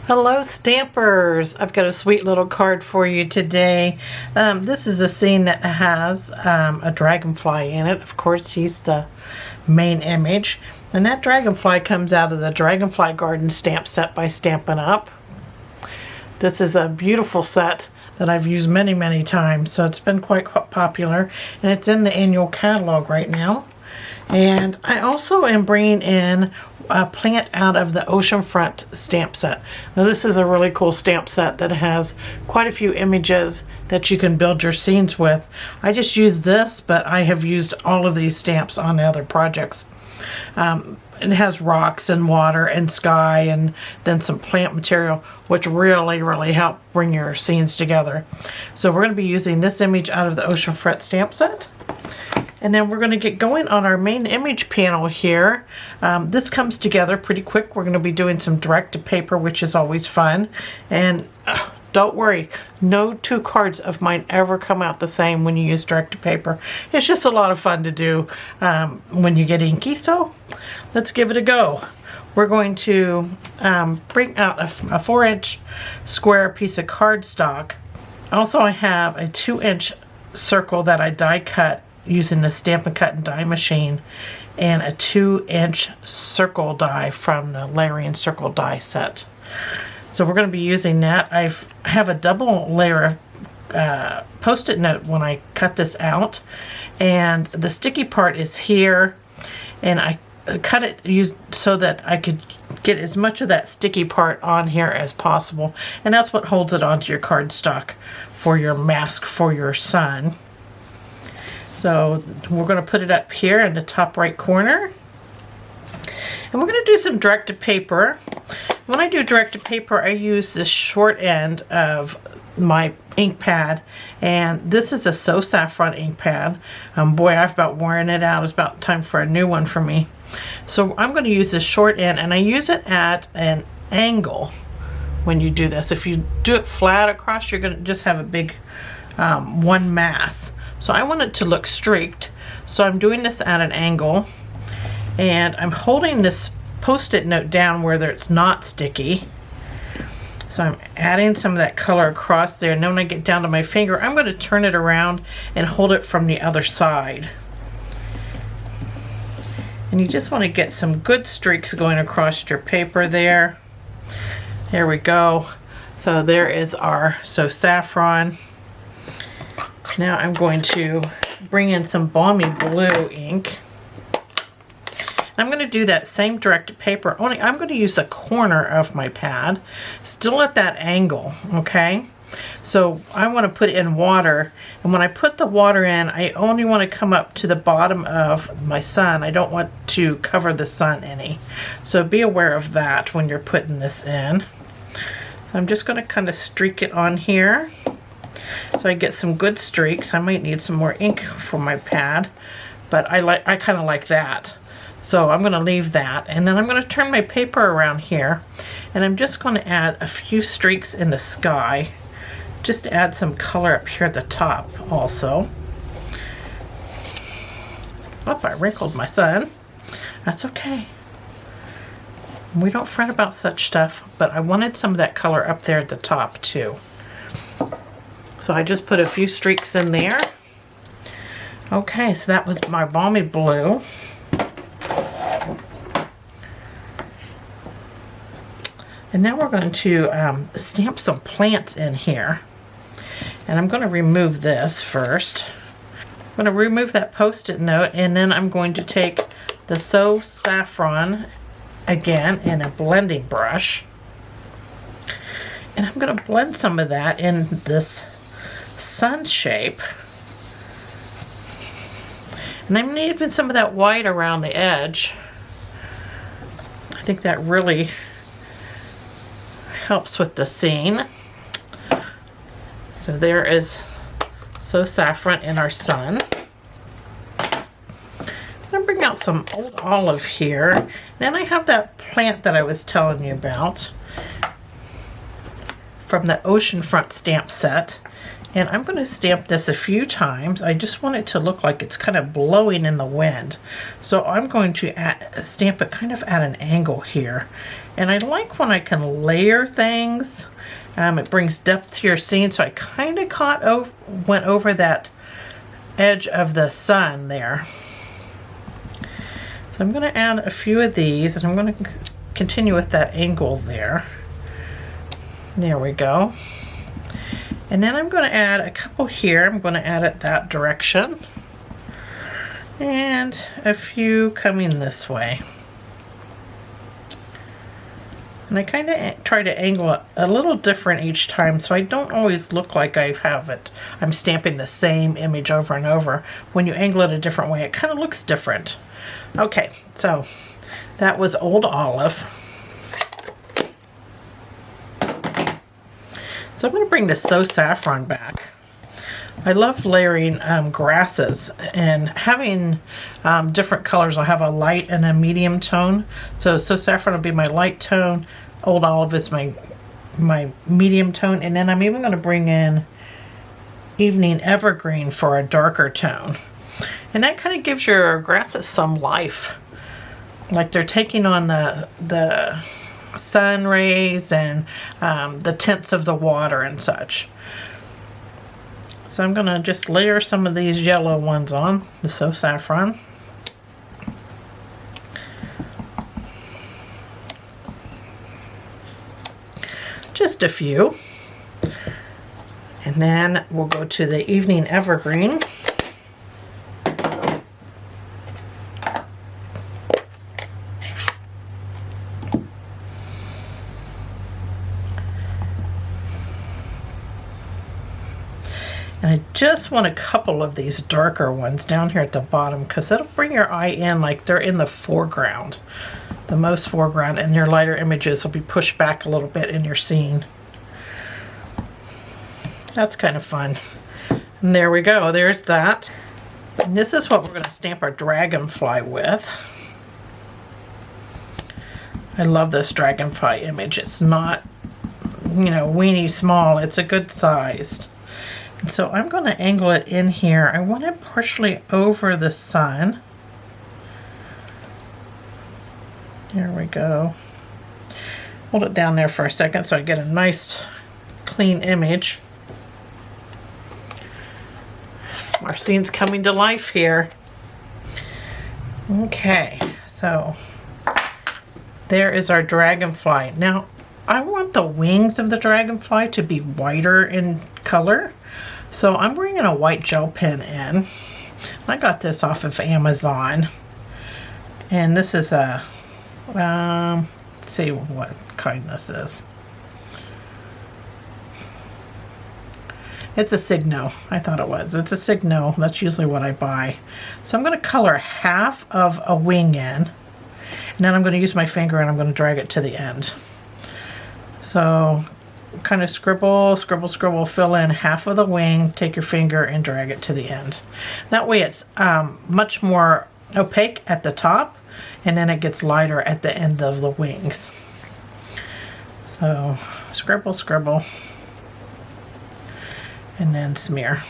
Hello Stampers! I've got a sweet little card for you today. This is a scene that has a dragonfly in it. Of course, he's the main image. And that dragonfly comes out of the Dragonfly Garden stamp set by Stampin Up. This is a beautiful set that I've used many times, so it's been quite popular. And it's in the annual catalog right now. And I also am bringing in a plant out of the Oceanfront stamp set. Now this is a really cool stamp set that has quite a few images that you can build your scenes with. I just used this, but I have used all of these stamps on other projects. It has rocks and water and sky and then some plant material, which really help bring your scenes together. So we're going to be using this image out of the Oceanfront stamp set. And then we're going to get going on our main image panel here. This comes together pretty quick. We're going to be doing some direct to paper, which is always fun. And don't worry, no two cards of mine ever come out the same when you use direct to paper. It's just a lot of fun to do when you get inky. So let's give it a go. We're going to bring out a 4-inch square piece of cardstock. Also, I have a 2-inch circle that I die cut using the Stampin' Cut and Die machine, and a 2-inch circle die from the Layering Circle die set. So we're going to be using that. I have a double layer of Post-it note when I cut this out, and the sticky part is here, and I cut it so that I could get as much of that sticky part on here as possible, and that's what holds it onto your cardstock for your mask for your sun. So we're going to put it up here in the top right corner. And we're going to do some direct to paper. When I do direct to paper, I use the short end of my ink pad. And this is a Saffron ink pad. Boy, I've about worn it out. It's about time for a new one for me. So I'm going to use this short end, and I use it at an angle when you do this. If you do it flat across, you're going to just have a big one mass. So I want it to look streaked, so I'm doing this at an angle, and I'm holding this Post-it note down where it's not sticky. So I'm adding some of that color across there, and then when I get down to my finger, I'm going to turn it around and hold it from the other side. And you just want to get some good streaks going across your paper there. There we go. So there is our Saffron. Now I'm going to bring in some Balmy Blue ink. I'm going to do that same direct to paper, only I'm going to use the corner of my pad, still at that angle, okay? So I want to put in water, and when I put the water in, I only want to come up to the bottom of my sun. I don't want to cover the sun any. So be aware of that when you're putting this in. So I'm just going to kind of streak it on here, so I get some good streaks. I might need some more ink for my pad, but I kind of like that. So I'm going to leave that, and then I'm going to turn my paper around here, and I'm just going to add a few streaks in the sky, just to add some color up here at the top also. Oh, I wrinkled my sun. That's okay. We don't fret about such stuff, but I wanted some of that color up there at the top too. So I just put a few streaks in there. Okay, so that was my Balmy Blue. And now we're going to stamp some plants in here. And I'm going to remove this first. I'm going to remove that Post-it note, and then I'm going to take the Saffron again in a blending brush. And I'm going to blend some of that in this sun shape. And I'm leaving some of that white around the edge. I think that really helps with the scene. So there is Saffron in our sun. I'm going to bring out some old olive here. Then I have that plant that I was telling you about from the Oceanfront stamp set. And I'm going to stamp this a few times. I just want it to look like it's kind of blowing in the wind. So I'm going to stamp it kind of at an angle here. And I like when I can layer things. It brings depth to your scene. So I kind of went over that edge of the sun there. So I'm going to add a few of these, and I'm going to continue with that angle there. There we go. And then I'm going to add a couple here. I'm going to add it that direction. And a few coming this way. And I kind of try to angle it a little different each time, so I don't always look like I'm stamping the same image over and over. When you angle it a different way, it kind of looks different. Okay, so that was Old Olive. So I'm going to bring the So Saffron back. I love layering grasses and having different colors. I'll have a light and a medium tone. So Saffron will be my light tone. Old Olive is my medium tone. And then I'm even going to bring in Evening Evergreen for a darker tone. And that kind of gives your grasses some life. Like they're taking on the sun rays and the tints of the water and such. So I'm going to just layer some of these yellow ones on, the So Saffron. Just a few. And then we'll go to the Evening Evergreen. And I just want a couple of these darker ones down here at the bottom because that'll bring your eye in like they're in the foreground, the most foreground, and your lighter images will be pushed back a little bit in your scene. That's kind of fun. And there we go, there's that. And this is what we're going to stamp our dragonfly with. I love this dragonfly image. It's not, you know, weeny small, it's a good sized. And so I'm going to angle it in here. I want it partially over the sun. There we go. Hold it down there for a second so I get a nice clean image. Our scene's coming to life here. Okay, so there is our dragonfly. Now I want the wings of the dragonfly to be whiter in color. So I'm bringing a white gel pen in. I got this off of Amazon. And this is a, let's see what kind this is. It's a Signo. I thought it was. It's a Signo. That's usually what I buy. So I'm going to color half of a wing in. And then I'm going to use my finger and I'm going to drag it to the end. So kind of scribble, scribble, scribble, fill in half of the wing, take your finger and drag it to the end. That way it's much more opaque at the top, and then it gets lighter at the end of the wings. So scribble, scribble, and then smear.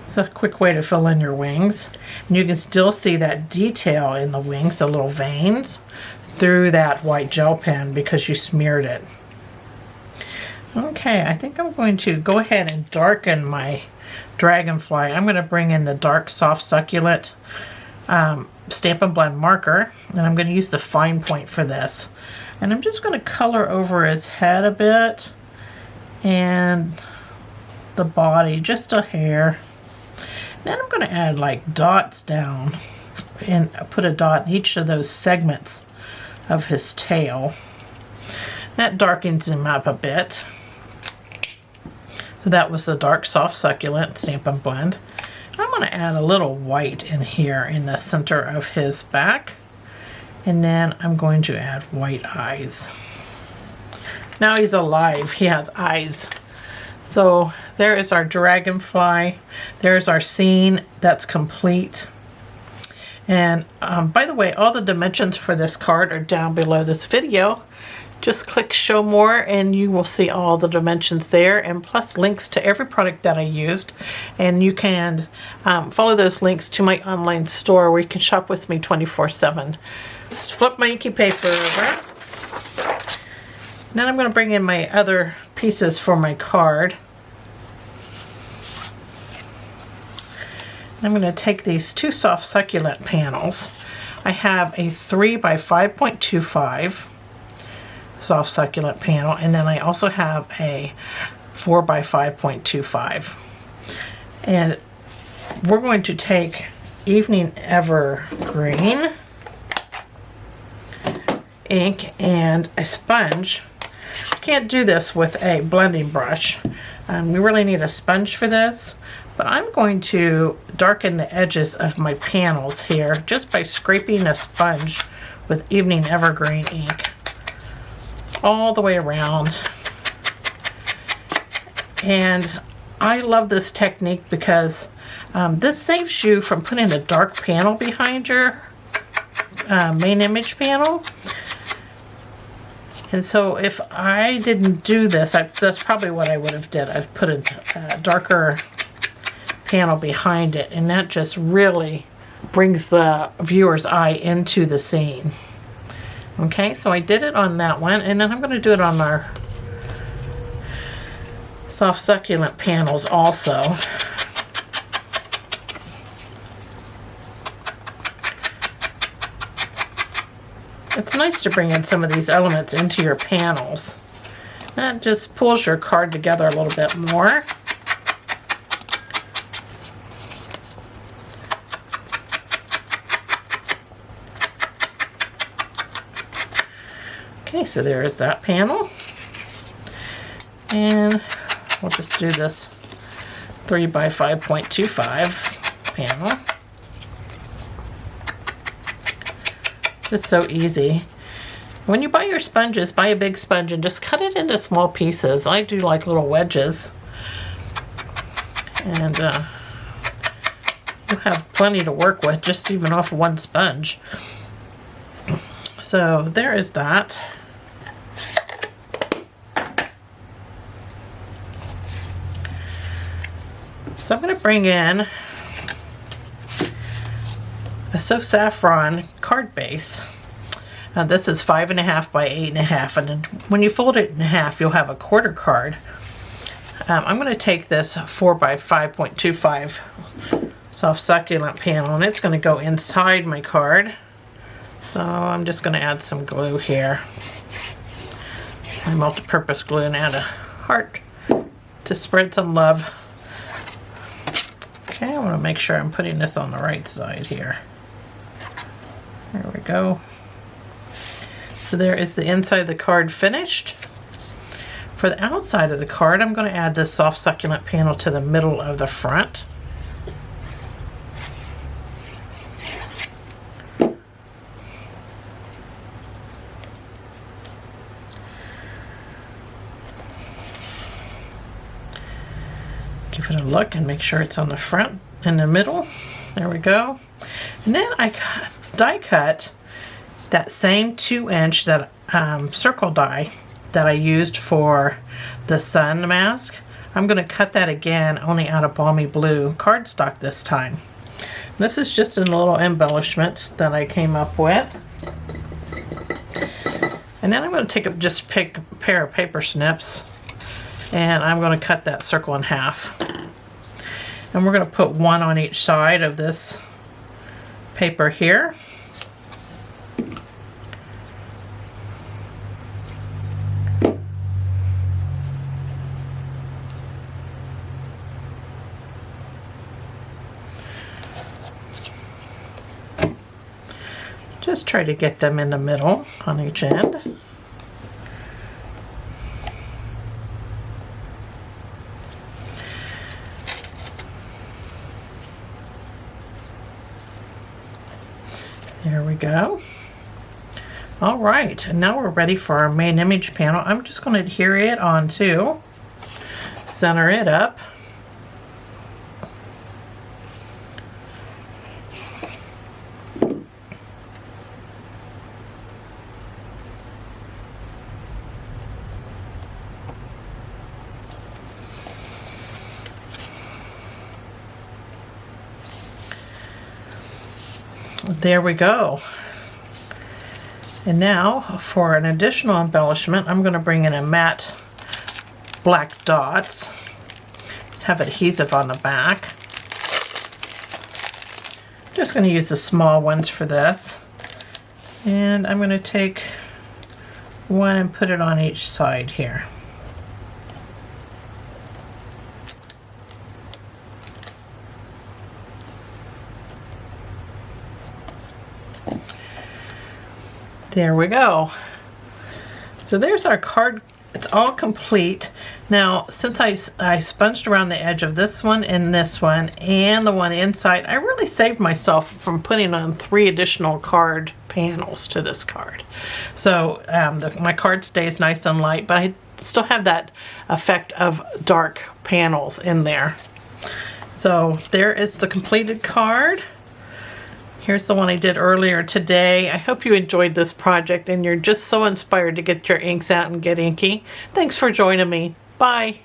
It's a quick way to fill in your wings. And you can still see that detail in the wings, the little veins, through that white gel pen because you smeared it. Okay, I think I'm going to go ahead and darken my dragonfly. I'm going to bring in the dark soft succulent Stampin' Blend marker, and I'm going to use the fine point for this. And I'm just going to color over his head a bit and the body, just a hair. Then I'm going to add like dots down and put a dot in each of those segments of his tail. That darkens him up a bit. So that was the dark soft succulent Stampin' Blend. I'm going to add a little white in here in the center of his back. And then I'm going to add white eyes. Now he's alive. He has eyes. So there is our dragonfly. There's our scene that's complete. And by the way, all the dimensions for this card are down below this video. just click show more and you will see all the dimensions there, and plus links to every product that I used. And you can follow those links to my online store where you can shop with me 24/7. Just flip my inky paper over. Then I'm going to bring in my other pieces for my card. I'm going to take these two soft succulent panels. I have a 3 by 5.25 soft succulent panel, and then I also have a 4 by 5.25. And we're going to take Evening Evergreen ink and a sponge. Can't do this with a blending brush. We really need a sponge for this, but I'm going to darken the edges of my panels here just by scraping a sponge with Evening Evergreen ink all the way around. And I love this technique because this saves you from putting a dark panel behind your main image panel. And so if I didn't do this, that's probably what I would have did. I've put a darker panel behind it, and that just really brings the viewer's eye into the scene. Okay, so I did it on that one, and then I'm going to do it on our soft succulent panels also. It's nice to bring in some of these elements into your panels. That just pulls your card together a little bit more. Okay, so there is that panel. And we'll just do this 3 by 5.25 panel. It's so easy. When you buy your sponges, buy a big sponge and just cut it into small pieces. I do like little wedges. And you have plenty to work with just even off one sponge. So there is that. So I'm going to bring in a Saffron card base. This is 5.5 by 8.5, and then when you fold it in half, you'll have a quarter card. I'm going to take this 4 by 5.25 soft succulent panel, and it's going to go inside my card. So I'm just going to add some glue here, my multi-purpose glue, and add a heart to spread some love. Okay, I want to make sure I'm putting this on the right side here. There we go. So there is the inside of the card finished. For the outside of the card, I'm going to add this soft succulent panel to the middle of the front. Give it a look and make sure it's on the front and the middle. There we go. And then I die cut that same 2-inch that circle die that I used for the sun mask. I'm going to cut that again, only out of Balmy Blue cardstock this time. This is just a little embellishment that I came up with. And then I'm going to pick a pair of paper snips, and I'm going to cut that circle in half. And we're going to put one on each side of this paper here. Just try to get them in the middle on each end. There we go. All right, and now we're ready for our main image panel. I'm just going to adhere it onto, center it up. there we go. And now for an additional embellishment, I'm going to bring in a matte black dots. Just have adhesive on the back. Just going to use the small ones for this. And I'm going to take one and put it on each side here. There we go. So there's our card. It's all complete. Now, since I sponged around the edge of this one and the one inside, I really saved myself from putting on 3 additional card panels to this card. So my card stays nice and light, but I still have that effect of dark panels in there. So there is the completed card. Here's the one I did earlier today. I hope you enjoyed this project and you're just so inspired to get your inks out and get inky. Thanks for joining me. Bye.